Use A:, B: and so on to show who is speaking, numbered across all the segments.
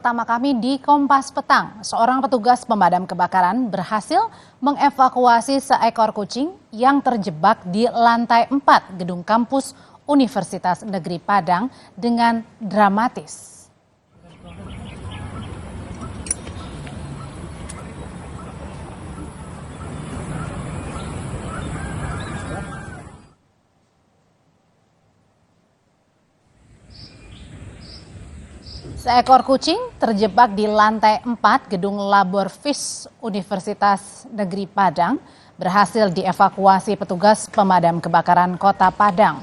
A: Pertama kami di Kompas Petang, seorang petugas pemadam kebakaran berhasil mengevakuasi seekor kucing yang terjebak di lantai 4 gedung kampus Universitas Negeri Padang dengan dramatis. Seekor kucing terjebak di lantai 4 gedung Laborvis Universitas Negeri Padang berhasil dievakuasi petugas pemadam kebakaran Kota Padang.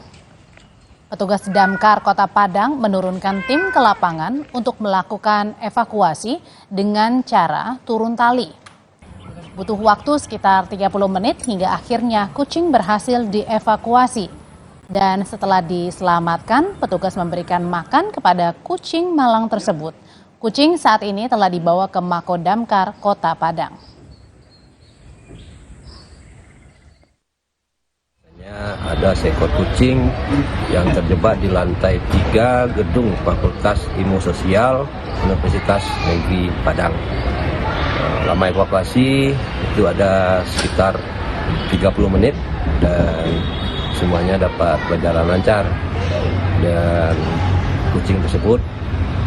A: Petugas Damkar Kota Padang menurunkan tim ke lapangan untuk melakukan evakuasi dengan cara turun tali. Butuh waktu sekitar 30 menit hingga akhirnya kucing berhasil dievakuasi. Dan setelah diselamatkan, petugas memberikan makan kepada kucing malang tersebut. Kucing saat ini telah dibawa ke Mako Damkar Kota Padang.
B: Ada seekor kucing yang terjebak di lantai 3 gedung Fakultas Ilmu Sosial Universitas Negeri Padang. Lama evakuasi itu ada sekitar 30 menit dan semuanya dapat berjalan lancar dan kucing tersebut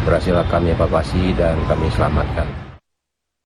B: berhasil kami evakuasi dan kami selamatkan.